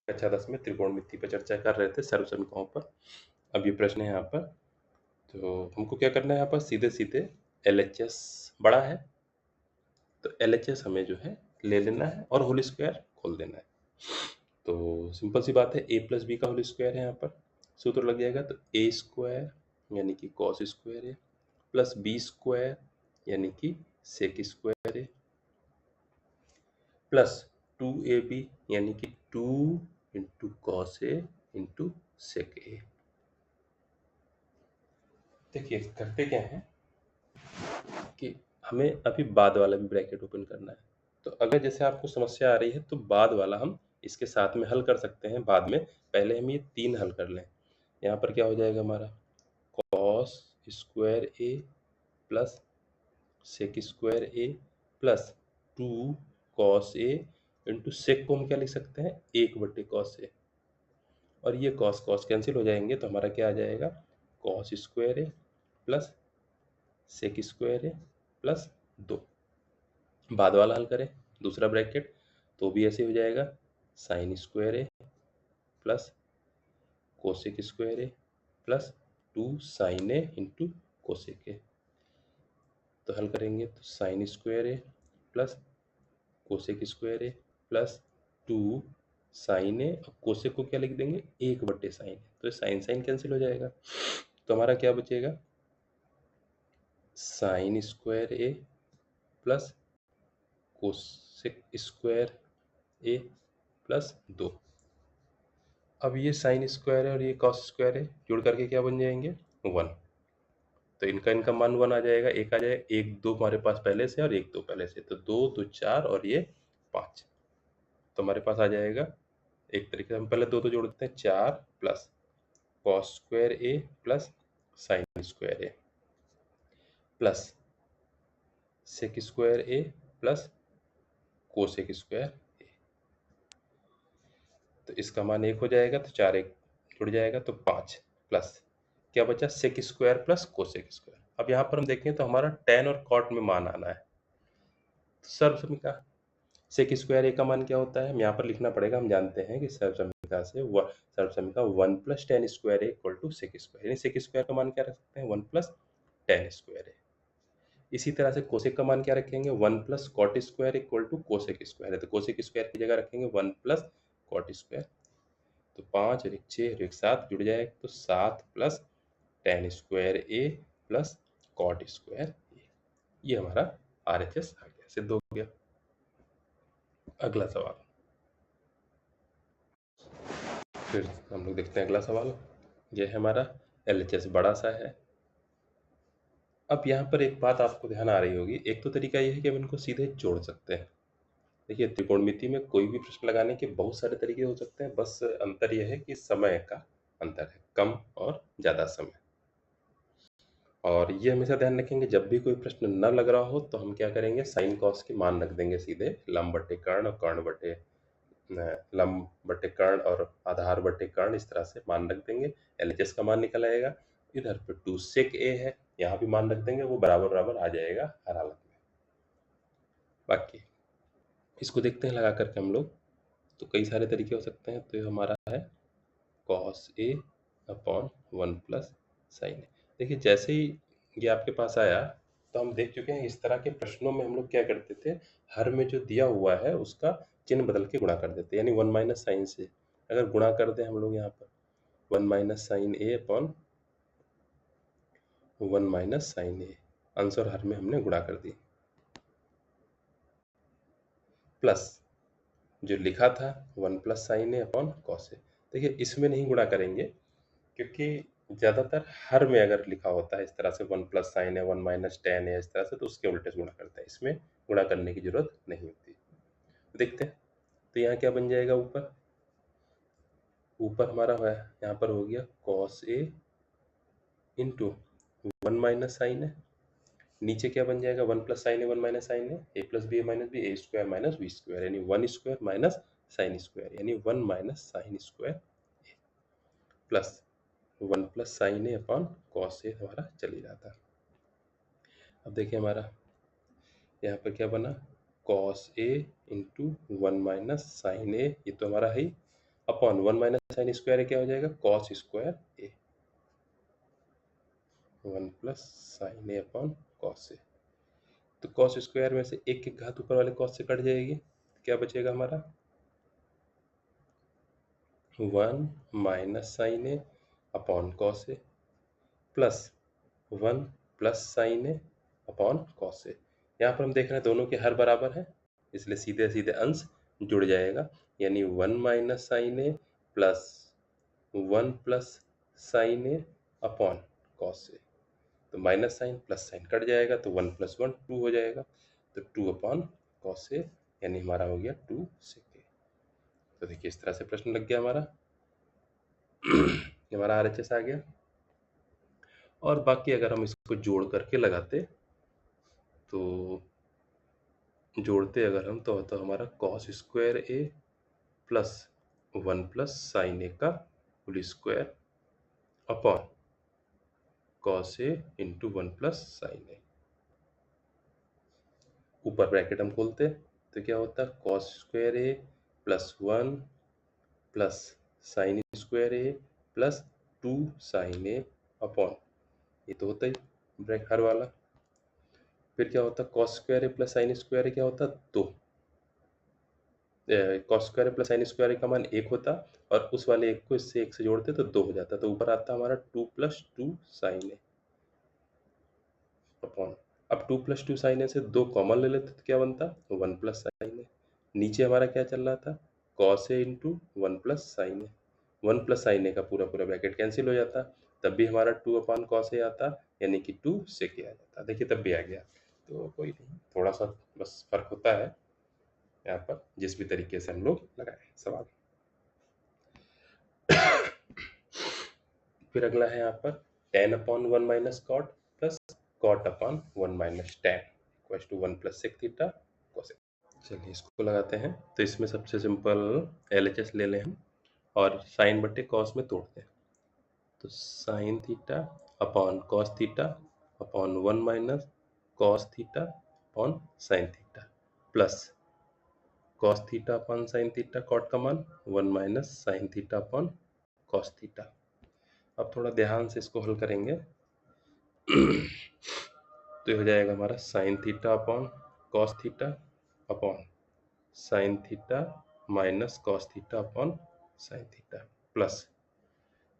कक्षा 10 में त्रिकोणमिति पर चर्चा कर रहे थे सर्वसमीकरणों पर। अब ये प्रश्न है यहाँ पर, तो हमको क्या करना है यहाँ पर, सीधे सीधे LHS बड़ा है तो LHS हमें जो है ले लेना है और होल स्क्वायर खोल देना है। तो सिंपल सी बात है, a प्लस बी का होल स्क्वायर है, यहाँ पर सूत्र लग जाएगा। तो a स्क्वायर यानी कि कॉस स्क्वायर है प्लस बी स्क्वायर यानी कि सेक स्क्वायर है प्लस 2ab यानी कि 2 into cos A into sec ए। देखिए करते क्या है कि हमें अभी बाद वाला भी ब्रैकेट ओपन करना है। तो अगर जैसे आपको समस्या आ रही है तो बाद वाला हम इसके साथ में हल कर सकते हैं बाद में, पहले हम ये 3 हल कर लें। यहाँ पर क्या हो जाएगा हमारा, cos square a plus sec square a plus 2 cos A into sec को हम क्या लिख सकते हैं, 1/cos ए, और ये कॉस कॉस कैंसिल हो जाएंगे तो हमारा क्या आ जाएगा, cos square a plus sec square a plus 2। बाद वाला हल करें दूसरा ब्रैकेट तो भी ऐसे हो जाएगा, sine square a plus cosec square a plus 2 sine a into cosec a. तो हल करेंगे तो sine square a plus cosec square a plus 2 sine a, और कोसेक को क्या लिख देंगे, 1/sin, तो साइन साइन कैंसिल हो जाएगा। तो हमारा क्या बचेगा, sign square a plus cosec square a plus 2। अब ये साइन स्क्वायर है और ये कॉस स्क्वायर है, जुड़ करके क्या बन जाएंगे, 1। तो इनका इनका मान 1 आ जाएगा, एक आ जाएगा, 1 2 हमारे पास पहले से और 1 2 पहले से, तो 2 2 4 और ये 5। तो हमारे पास आ जाएगा, एक तरीके से हम पहले 2 जोड़ देते हैं, 4 plus cos square a plus sign square a plus sec square a plus cosec square ए। तो इसका मान 1 हो जाएगा, तो 4 1 जुड़ जाएगा तो 5 प्लस क्या बचा, sec square plus cosec square. अब यहाँ पर हम देखें तो हमारा tan और cot में मान आना है। तो सर्वसमीका सेक स्क्वायर ए का मान क्या होता है, हम यहाँ पर लिखना पड़ेगा, हम जानते हैं कि सर्वसमीका से सर्वसमीका 1 plus tan square a equal to sec square, यानी सेक स्क्वायर का मान क्या रख सकते हैं, 1 प्लस tan स्क्वायर ए। इसी तरह से कोसेक का मान क्या रखेंगे, 1 plus cot square equal to cosec square है, तो कोसेक स्क्वायर की जगह रखेंगे 1 प्लस कॉट स्क्वायर। तो 5 और 1 6 और 1 7 जुड़ जाएगा, तो 7 plus tan square a plus cot square ए। ये हमारा RHS आ गया, सिद्ध हो गया। अगला सवाल, फिर हम लोग देखते हैं अगला सवाल। यह है हमारा LHS बड़ा सा है। अब यहाँ पर एक बात आपको ध्यान आ रही होगी, एक तो तरीका यह है कि हम इनको सीधे जोड़ सकते हैं। देखिए त्रिकोणमिति में कोई भी प्रश्न लगाने के बहुत सारे तरीके हो सकते हैं, बस अंतर यह है कि समय का अंतर है, कम और ज़्यादा समय। और ये हमेशा ध्यान रखेंगे, जब भी कोई प्रश्न न लग रहा हो तो हम क्या करेंगे, साइन कॉस के मान रख देंगे सीधे, लंब बटे कर्ण और कर्ण बटे लंब बटे कर्ण और आधार बटे कर्ण, इस तरह से मान रख देंगे। LHS का मान निकल आएगा। इधर पे 2 सेक ए है, यहाँ भी मान रख देंगे, वो बराबर बराबर आ जाएगा हर हालत में। बाकी इसको देखते हैं लगा करके हम लोग, तो कई सारे तरीके हो सकते हैं। तो ये हमारा है cos A upon 1 plus sine ए। देखिए जैसे ही ये आपके पास आया तो हम देख चुके हैं, इस तरह के प्रश्नों में हम लोग क्या करते थे, हर में जो दिया हुआ है उसका चिन्ह बदल के गुणा कर देते, यानी 1 माइनस साइन से अगर गुणा कर दें हम लोग यहाँ पर 1 माइनस साइन ए अपॉन 1 माइनस साइन ए, आंसर हर में हमने गुणा कर दी, प्लस जो लिखा था 1 प्लस साइन ए अपॉन कॉस ए। देखिए इसमें नहीं गुणा करेंगे, क्योंकि ज़्यादातर हर में अगर लिखा होता है इस तरह से 1 प्लस साइन है 1 माइनस टेन है इस तरह से, तो उसके उल्टे से गुणा करता है, इसमें गुणा करने की जरूरत नहीं होती। देखते हैं, तो यहाँ क्या बन जाएगा, ऊपर ऊपर हमारा है, यहाँ पर हो गया cos A into 1 minus sine है, नीचे क्या बन जाएगा, 1 प्लस साइन है 1 माइनस साइन है, A plus B minus B, A square minus B square, यानी 1 स्क्वायर माइनस साइन स्क्वायर, यानी 1 minus sine square plus 1 plus sine A upon cos A हमारा चल ही रहा था। अब देखिए हमारा यहाँ पर क्या बना, cos A into 1 minus sine ए, ये तो हमारा है ही, अपॉन 1 माइनस साइन स्क्वायर ए क्या हो जाएगा, cos square A, 1 plus sine A upon cos a. तो कॉस स्क्वायर में से एक की घात ऊपर वाले कॉस से कट जाएगी, क्या बचेगा हमारा 1 माइनस साइन ए अपॉन कॉस ए प्लस 1 प्लस साइन ए अपॉन कॉस ए। यहाँ पर हम देख रहे हैं दोनों के हर बराबर है, इसलिए सीधे सीधे अंश जुड़ जाएगा, यानी 1 minus sine a plus 1 plus sine A upon cos a. तो minus sine plus sine cut जाएगा, तो 1 प्लस 1 2 हो जाएगा, तो 2 अपॉन कॉस ए, यानी हमारा हो गया 2 सेक ए। तो देखिए इस तरह से प्रश्न लग गया हमारा हमारा RHS आ गया। और बाकी अगर हम इसको जोड़ करके लगाते, तो जोड़ते अगर हम तो हमारा cos square a plus 1 plus sine ए का होल स्क्वायर अपॉन कॉस ए इंटू 1 प्लस साइन ए। ऊपर ब्रैकेट हम खोलते तो क्या होता है, cos square a plus 1 plus sign square a plus 2 sine A upon, ये तो होता ही ब्रैकेट हर वाला। फिर क्या होता है, cos square a plus sign square ए क्या होता, 2, cos square plus sine square का मान 1 होता, और उस वाले 1 को इससे 1 से जोड़ते तो 2 हो जाता, तो ऊपर आता हमारा 2 प्लस 2 साइन ए अपॉन, अब 2 प्लस 2 साइन ए से 2 कॉमन ले लेते तो क्या बनता, 1 प्लस साइन ए। नीचे हमारा क्या चल रहा था, cos A into 1 plus sine A, 1 plus sine ए का पूरा पूरा ब्रैकेट कैंसिल हो जाता, तब भी हमारा 2 अपॉन कॉस ए आता, यानी कि 2 सेक ए आ जाता। देखिए तब भी आ गया, तो कोई नहीं, थोड़ा सा बस फर्क होता है यहाँ पर, जिस भी तरीके से हम लोग लगाए सवाल। फिर अगला है यहाँ पर tan upon 1 minus cot plus cot upon 1 minus tan equals to 1 plus sec theta cosec. चलिए इसको लगाते हैं, तो इसमें सबसे सिंपल LHS ले लें हम, और साइन बटे कॉस में तोड़ते हैं, तो sine theta upon cos theta upon 1 minus cos theta upon sine theta plus cos theta upon sine theta cot का मान 1 minus sine theta upon cos theta. अब थोड़ा ध्यान से इसको हल करेंगे तो ये हो जाएगा हमारा sign theta upon cos theta upon sine theta minus cos theta upon sine theta plus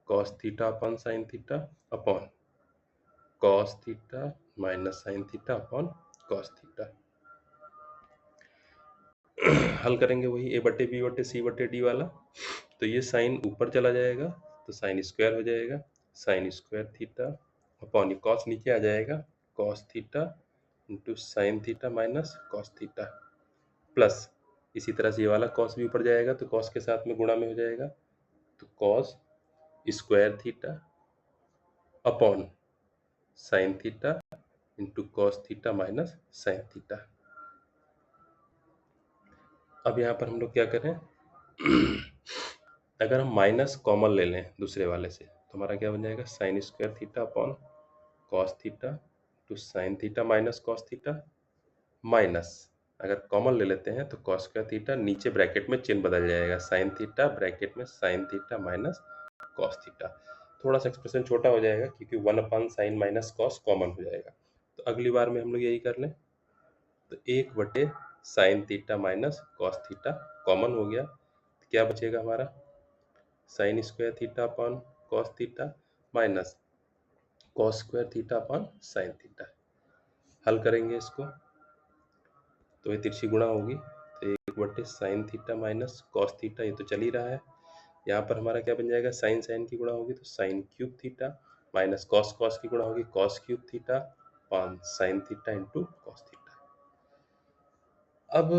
cos theta upon sine theta upon cos theta minus sine theta upon cos theta. हल करेंगे वही a बटे बी बटे सी बटे D वाला, तो ये sign ऊपर चला जाएगा तो साइन स्क्वायर हो जाएगा, साइन स्क्वायर थीटा अपॉन ये कॉस नीचे आ जाएगा, cos theta into sine theta minus cos theta plus इसी तरह से ये वाला कॉस भी ऊपर जाएगा तो कॉस के साथ में गुणा में हो जाएगा, तो cos square theta upon sine theta into cos theta minus sine theta. अब यहाँ पर हम लोग क्या करें अगर हम माइनस कॉमन ले लें दूसरे वाले से तो हमारा क्या बन जाएगा, sine square theta upon cos theta two sign theta minus cos theta minus, अगर कॉमन ले लेते हैं तो कॉस स्क्वायर थीटा, नीचे ब्रैकेट में चिन्ह बदल जाएगा, साइन थीटा ब्रैकेट में sine theta minus cos theta. थोड़ा सा एक्सप्रेशन छोटा हो जाएगा क्योंकि 1 upon sign minus cos common हो जाएगा, तो अगली बार में हम लोग यही कर लें, तो 1 बटे sine theta minus cos theta common हो गया, तो क्या बचेगा हमारा, sign square theta upon cos theta minus cos square theta upon sine theta. हल करेंगे इसको तो ये तिरछी गुणा होगी, तो 1 बटे sine theta minus cos theta, ये तो चल ही रहा है, यहाँ पर हमारा क्या बन जाएगा, साइन साइन की गुणा होगी तो sine cube theta minus cos cos की गुणा होगी cos cube theta upon sine theta into cos theta. अब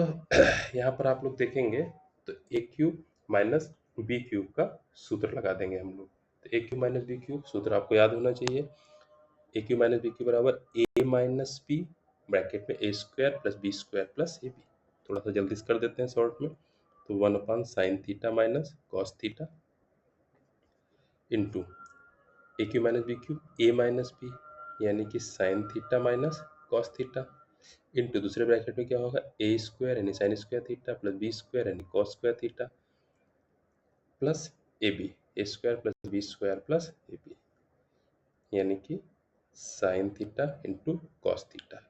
यहाँ पर आप लोग देखेंगे तो A cube minus B cube का सूत्र लगा देंगे हम लोग, तो A cube minus B cube सूत्र आपको याद होना चाहिए, A cube minus B cube बराबर ए माइनस बी ब्रैकेट में A square plus B square plus A B. थोड़ा सा जल्दी से कर देते हैं शॉर्ट में, तो 1 upon sine theta minus cos theta into A cube minus B cube A minus B यानी कि sine theta minus cos theta into दूसरे ब्रैकेट में क्या होगा, ए स्क्वायर यानी sine square theta plus B square यानी cos square theta plus A B, A square plus B square plus A B, यानी कि sine theta into cos theta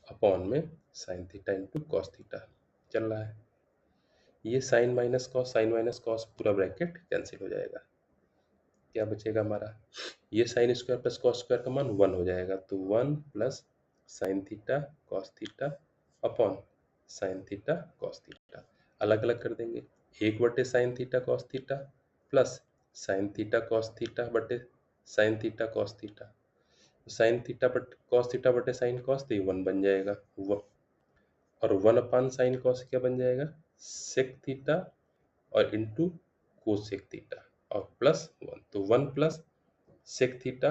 upon में sine theta into cos theta चल रहा है। ये sine minus cos पूरा bracket cancel हो जाएगा। क्या बचेगा हमारा, ये sine square plus cos square का मान 1 हो जाएगा, तो 1 plus sine theta cos theta upon sine theta cos theta. अलग अलग कर देंगे, 1 बटे sine theta cos theta plus sine theta cos theta बटे sine theta cos theta. Sine theta but cos theta बटे साइन कॉस, तो ये 1 बन जाएगा और 1 अपान साइन कॉस क्या बन जाएगा, सेक थीटा और इंटू कोसेक थीटा और प्लस 1, तो 1 plus sec theta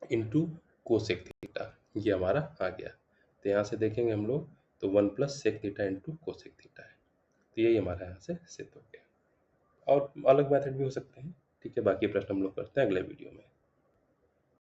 into cosec theta, ये हमारा आ गया। तो यहाँ से देखेंगे हम लोग तो 1 plus sec theta into cosec theta है, तो यही हमारा यहाँ से सिद्ध हो गया। और अलग मेथड भी हो सकते हैं, ठीक है। बाकी प्रश्न हम लोग करते हैं अगले वीडियो में।